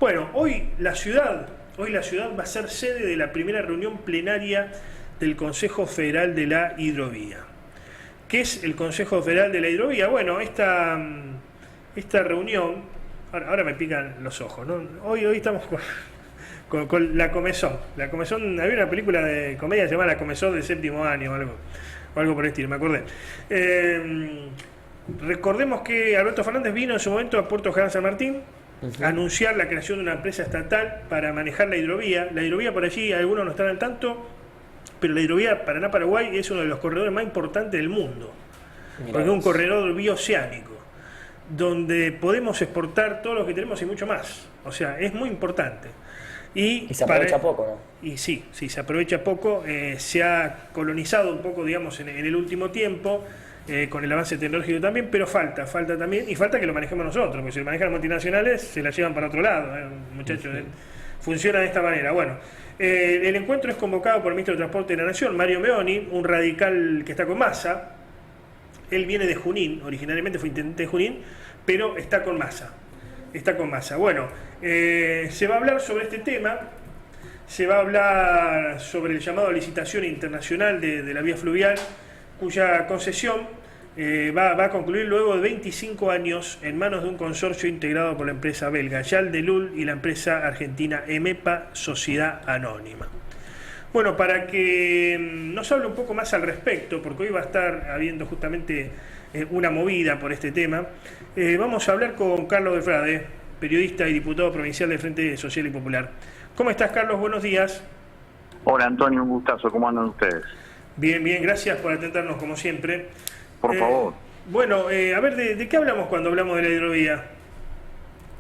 Bueno, hoy la ciudad va a ser sede de la primera reunión plenaria del Consejo Federal de la Hidrovía. ¿Qué es el Consejo Federal de la Hidrovía? Bueno, esta reunión, ahora me pican los ojos, ¿no? Hoy estamos con La Comezón. La Comezón, había una película de comedia llamada La Comezón del séptimo año o algo por el estilo, me acordé. Recordemos que Alberto Fernández vino en su momento a Puerto General San Martín a anunciar la creación de una empresa estatal para manejar la hidrovía. La hidrovía, por allí algunos no están al tanto, pero la hidrovía Paraná-Paraguay es uno de los corredores más importantes del mundo, porque es un corredor bioceánico, donde podemos exportar todo lo que tenemos y mucho más. O sea, es muy importante. Y se aprovecha poco, ¿no? Y sí, se aprovecha poco. Se ha colonizado un poco, digamos, en el último tiempo, con el avance tecnológico también, pero falta también, y falta que lo manejemos nosotros, porque si lo manejan las multinacionales, se la llevan para otro lado, muchachos. Funciona de esta manera. Bueno, el encuentro es convocado por el ministro de Transporte de la Nación, Mario Meoni, un radical que está con Massa. Él viene de Junín, originalmente fue intendente de Junín, pero está con Massa. Bueno, se va a hablar sobre este tema, se va a hablar sobre el llamado a licitación internacional de la vía fluvial, cuya concesión va a concluir luego de 25 años en manos de un consorcio integrado por la empresa belga Jal de Lul y la empresa argentina EMEPA Sociedad Anónima. Bueno, para que nos hable un poco más al respecto, porque hoy va a estar habiendo justamente una movida por este tema, vamos a hablar con Carlos Defrade, periodista y diputado provincial del Frente Social y Popular. ¿Cómo estás, Carlos? Buenos días. Hola, Antonio, un gustazo. ¿Cómo andan ustedes? Bien, gracias por atendernos como siempre. Por favor. Bueno, a ver, ¿de qué hablamos cuando hablamos de la hidrovía?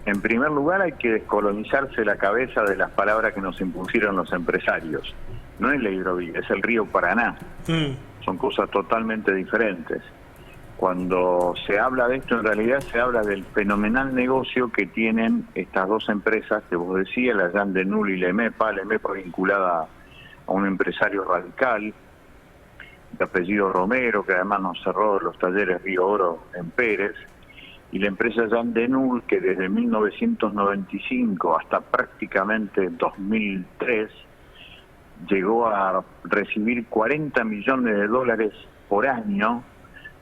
En primer lugar, hay que descolonizarse la cabeza de las palabras que nos impusieron los empresarios. No es la hidrovía, es el río Paraná. Son cosas totalmente diferentes. Cuando se habla de esto, en realidad se habla del fenomenal negocio que tienen estas dos empresas que vos decías, la Jal de Lul y la EMEPA vinculada a un empresario radical de apellido Romero, que además nos cerró los talleres Río Oro en Pérez, y la empresa Jal de Lul, que desde 1995 hasta prácticamente 2003 llegó a recibir 40 millones de dólares por año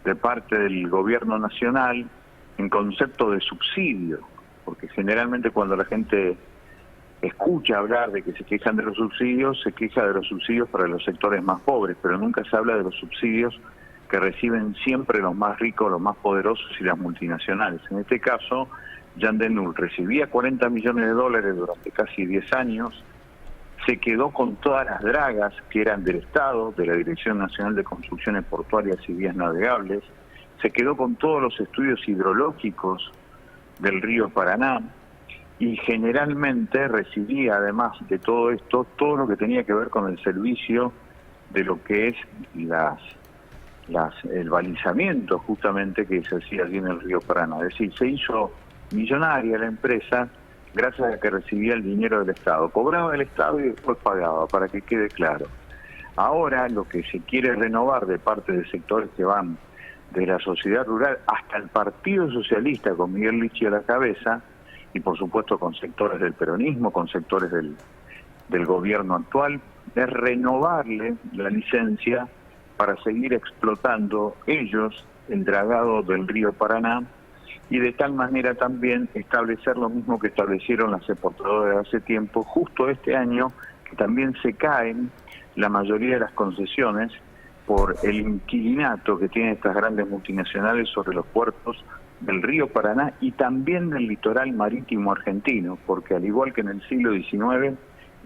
de parte del gobierno nacional en concepto de subsidio, porque generalmente cuando la gente escucha hablar de que se quejan de los subsidios, se queja de los subsidios para los sectores más pobres, pero nunca se habla de los subsidios que reciben siempre los más ricos, los más poderosos y las multinacionales. En este caso, Jal de Lul recibía 40 millones de dólares durante casi 10 años, se quedó con todas las dragas que eran del Estado, de la Dirección Nacional de Construcciones Portuarias y Vías Navegables, se quedó con todos los estudios hidrológicos del río Paraná y generalmente recibía, además de todo esto, todo lo que tenía que ver con el servicio de lo que es el balizamiento justamente que se hacía allí en el río Paraná. Es decir, se hizo millonaria la empresa gracias a que recibía el dinero del Estado. Cobraba del Estado y después pagaba, para que quede claro. Ahora lo que se quiere renovar de parte de sectores que van de la sociedad rural hasta el Partido Socialista con Miguel Lichi a la cabeza, y por supuesto con sectores del peronismo, con sectores del gobierno actual, es renovarle la licencia para seguir explotando ellos el dragado del río Paraná, y de tal manera también establecer lo mismo que establecieron las exportadoras hace tiempo, justo este año, que también se caen la mayoría de las concesiones por el inquilinato que tienen estas grandes multinacionales sobre los puertos del río Paraná y también del litoral marítimo argentino, porque al igual que en el siglo XIX,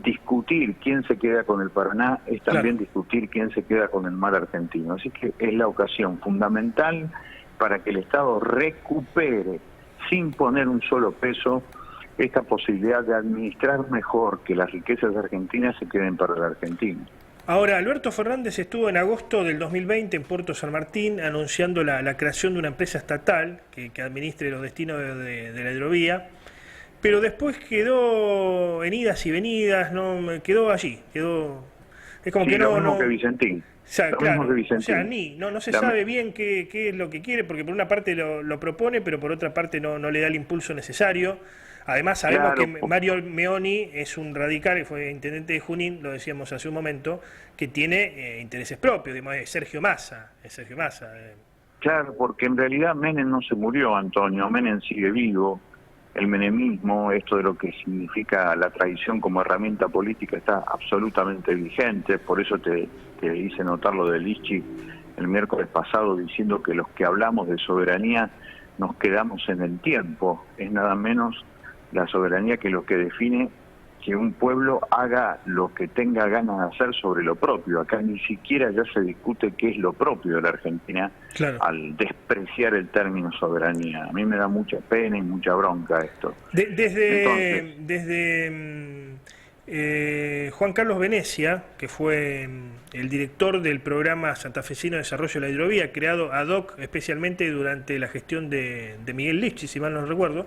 discutir quién se queda con el Paraná es también discutir quién se queda con el mar argentino. Así que es la ocasión fundamental para que el Estado recupere, sin poner un solo peso, esta posibilidad de administrar mejor, que las riquezas argentinas se queden para la Argentina. Ahora, Alberto Fernández estuvo en agosto del 2020 en Puerto San Martín anunciando la creación de una empresa estatal que administre los destinos de la hidrovía, pero después quedó en idas y venidas, quedó allí, es como sí, que lo mismo que Vicentín. O sea, Lo claro, mismo que Vicentín. o sea, no se sabe bien qué es lo que quiere, porque por una parte lo propone, pero por otra parte no le da el impulso necesario. Además sabemos que Mario Meoni es un radical, y fue intendente de Junín, lo decíamos hace un momento, que tiene intereses propios, digamos, es Sergio Massa. Claro, porque en realidad Menem no se murió, Antonio, Menem sigue vivo. El menemismo, esto de lo que significa la traición como herramienta política, está absolutamente vigente. Por eso te hice notar lo de Lichi el miércoles pasado, diciendo que los que hablamos de soberanía nos quedamos en el tiempo. Es nada menos la soberanía que lo que define que un pueblo haga lo que tenga ganas de hacer sobre lo propio. Acá ni siquiera ya se discute qué es lo propio de la Argentina, claro, al despreciar el término soberanía. A mí me da mucha pena y mucha bronca esto. Desde Juan Carlos Venecia, que fue el director del programa santafesino de desarrollo de la hidrovía, creado ad hoc especialmente durante la gestión de Miguel Lichi, si mal no recuerdo,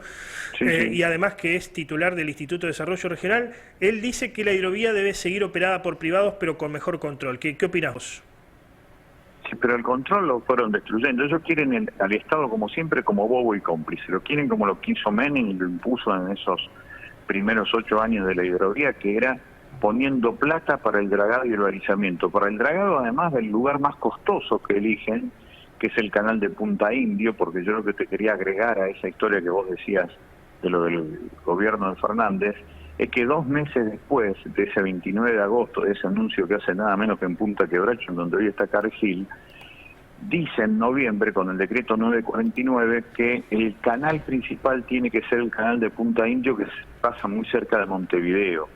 sí. Y además que es titular del Instituto de Desarrollo Regional, él dice que la hidrovía debe seguir operada por privados pero con mejor control. ¿Qué opinás vos? Sí, pero el control lo fueron destruyendo. Ellos quieren al Estado, como siempre, como bobo y cómplice. Lo quieren como lo quiso Menem y lo impuso en esos primeros 8 años de la hidrovía, que era poniendo plata para el dragado y el balizamiento. Para el dragado, además, del lugar más costoso que eligen, que es el canal de Punta Indio, porque yo lo que te quería agregar a esa historia que vos decías de lo del gobierno de Fernández, es que 2 meses después de ese 29 de agosto, de ese anuncio que hace nada menos que en Punta Quebracho, en donde hoy está Cargill, dice en noviembre, con el decreto 949, que el canal principal tiene que ser el canal de Punta Indio, que pasa muy cerca de Montevideo.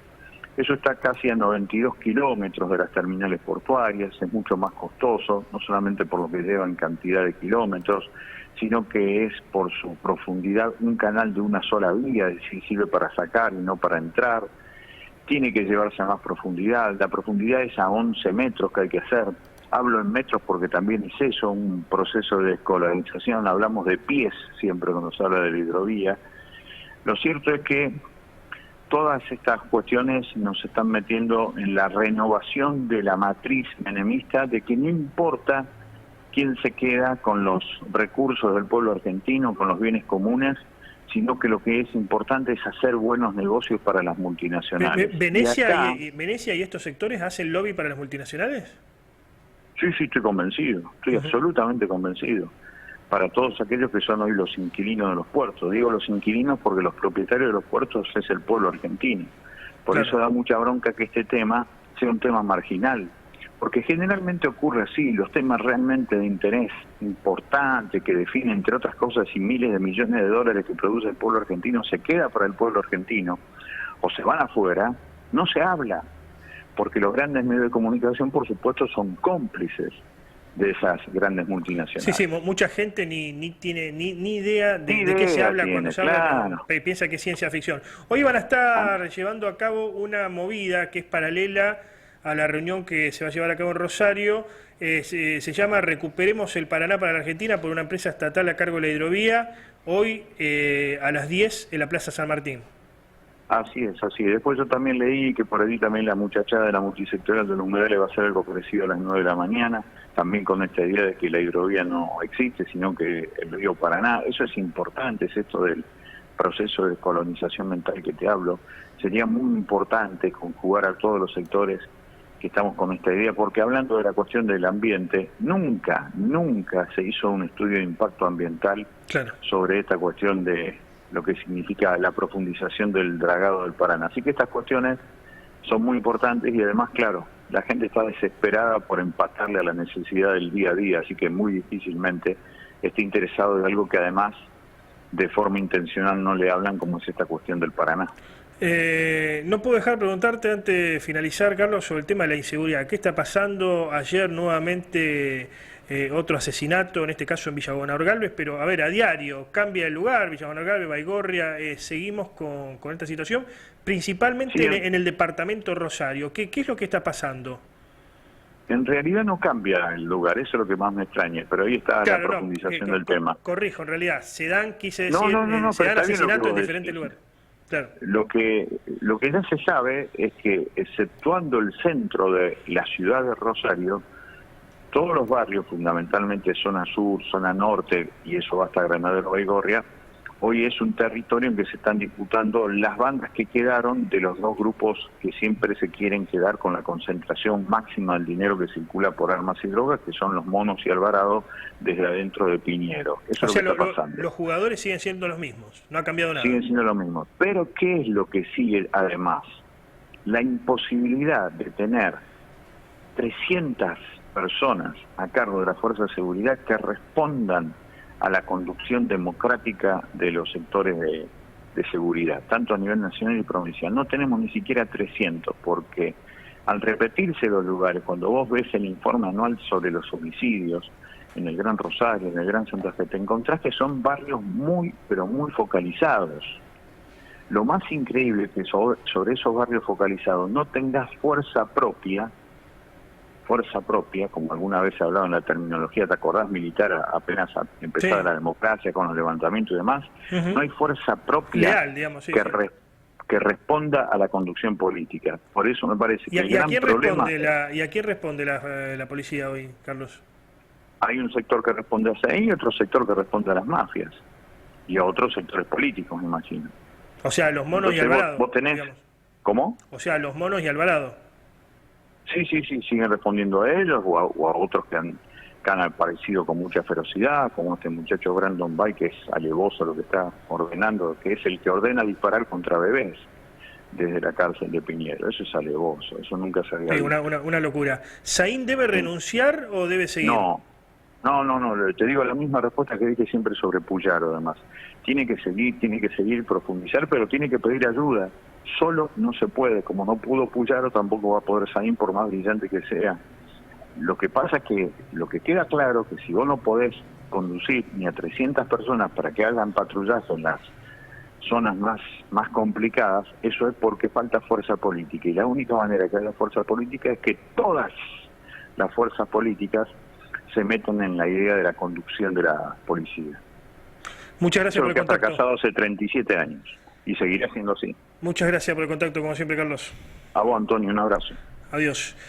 Eso está casi a 92 kilómetros de las terminales portuarias, es mucho más costoso, no solamente por lo que lleva en cantidad de kilómetros, sino que es por su profundidad un canal de una sola vía, es decir, sirve para sacar y no para entrar. Tiene que llevarse a más profundidad, la profundidad es a 11 metros que hay que hacer. Hablo en metros porque también es eso, un proceso de descolonización, hablamos de pies siempre cuando se habla de la hidrovía. Lo cierto es que todas estas cuestiones nos están metiendo en la renovación de la matriz menemista, de que no importa quién se queda con los recursos del pueblo argentino, con los bienes comunes, sino que lo que es importante es hacer buenos negocios para las multinacionales. ¿Venecia y estos sectores hacen lobby para las multinacionales? Sí, estoy convencido, estoy absolutamente convencido. Para todos aquellos que son hoy los inquilinos de los puertos. Digo los inquilinos porque los propietarios de los puertos es el pueblo argentino. Por eso da mucha bronca que este tema sea un tema marginal. Porque generalmente ocurre así, los temas realmente de interés importante, que definen, entre otras cosas, y miles de millones de dólares que produce el pueblo argentino, se queda para el pueblo argentino, o se van afuera, no se habla. Porque los grandes medios de comunicación, por supuesto, son cómplices de esas grandes multinacionales. Sí, mucha gente ni tiene ni idea de qué se habla cuando se habla, piensa que es ciencia ficción. Hoy van a estar llevando a cabo una movida que es paralela a la reunión que se va a llevar a cabo en Rosario, se llama Recuperemos el Paraná para la Argentina, por una empresa estatal a cargo de la hidrovía, hoy a las 10 en la Plaza San Martín. Así es, así es. Después yo también leí que por ahí también la muchachada de la multisectorial de los humedales va a hacer algo parecido a las 9 de la mañana, también con esta idea de que la hidrovía no existe, sino que el río Paraná. Eso es importante, es esto del proceso de descolonización mental que te hablo. Sería muy importante conjugar a todos los sectores que estamos con esta idea, porque hablando de la cuestión del ambiente, nunca se hizo un estudio de impacto ambiental sobre esta cuestión de lo que significa la profundización del dragado del Paraná. Así que estas cuestiones son muy importantes y además, claro, la gente está desesperada por empatarle a la necesidad del día a día, así que muy difícilmente esté interesado en algo que además de forma intencional no le hablan, como es esta cuestión del Paraná. No puedo dejar de preguntarte antes de finalizar, Carlos, sobre el tema de la inseguridad. ¿Qué está pasando? Ayer nuevamente otro asesinato, en este caso en Villa Gobernador Galvez, pero a ver, a diario cambia el lugar, Villa Gobernador Galvez, Baigorria, seguimos con esta situación, principalmente en el departamento Rosario. ¿Qué es lo que está pasando? En realidad no cambia el lugar, eso es lo que más me extraña, pero ahí está la profundización del tema. Corrijo, en realidad, se dan asesinatos en diferentes lugares. Claro. Lo que ya se sabe es que, exceptuando el centro de la ciudad de Rosario, todos los barrios, fundamentalmente zona sur, zona norte, y eso va hasta Granadero Baigorria, Hoy es un territorio en que se están disputando las bandas que quedaron de los dos grupos que siempre se quieren quedar con la concentración máxima del dinero que circula por armas y drogas, que son los Monos y Alvarado desde adentro de Piñero. Eso es lo que está pasando. Los jugadores siguen siendo los mismos, no ha cambiado nada. Siguen siendo los mismos. Pero ¿qué es lo que sigue además? La imposibilidad de tener 300 personas a cargo de la Fuerza de Seguridad que respondan a la conducción democrática de los sectores de seguridad, tanto a nivel nacional y provincial. No tenemos ni siquiera 300, porque al repetirse los lugares, cuando vos ves el informe anual sobre los homicidios en el Gran Rosario, en el Gran Santa Fe, te encontrás que son barrios muy, pero muy focalizados. Lo más increíble es que sobre esos barrios focalizados no tengas fuerza propia, como alguna vez se hablaba en la terminología, ¿te acordás? Militar, apenas empezada la democracia con los levantamientos y demás, no hay fuerza propia leal, digamos, que responda a la conducción política. Por eso me parece que el gran problema... ¿Y a quién responde la policía hoy, Carlos? Hay un sector que responde a SAE y otro sector que responde a las mafias, y a otros sectores políticos, me imagino. O sea, los Monos y Alvarado. Vos tenés... Digamos. ¿Cómo? O sea, los Monos y Alvarado. Sí, siguen respondiendo a ellos o a otros que han aparecido con mucha ferocidad, como este muchacho Brandon Bay, que es alevoso lo que está ordenando, que es el que ordena disparar contra bebés desde la cárcel de Piñero. Eso es alevoso, eso nunca se había visto. Una locura. ¿Saín debe renunciar o debe seguir? No, te digo la misma respuesta que dije siempre sobre Puyaro, además. Tiene que seguir, profundizar, pero tiene que pedir ayuda. Solo no se puede, como no pudo Puyaro, tampoco va a poder Saín, por más brillante que sea. Lo que pasa es que lo que queda claro que si vos no podés conducir ni a 300 personas para que hagan patrullaje en las zonas más complicadas, eso es porque falta fuerza política. Y la única manera que haya fuerza política es que todas las fuerzas políticas se metan en la idea de la conducción de la policía. Muchas gracias por el contacto. Ha fracasado hace 37 años y seguirá siendo así. Muchas gracias por el contacto, como siempre, Carlos. A vos, Antonio, un abrazo. Adiós.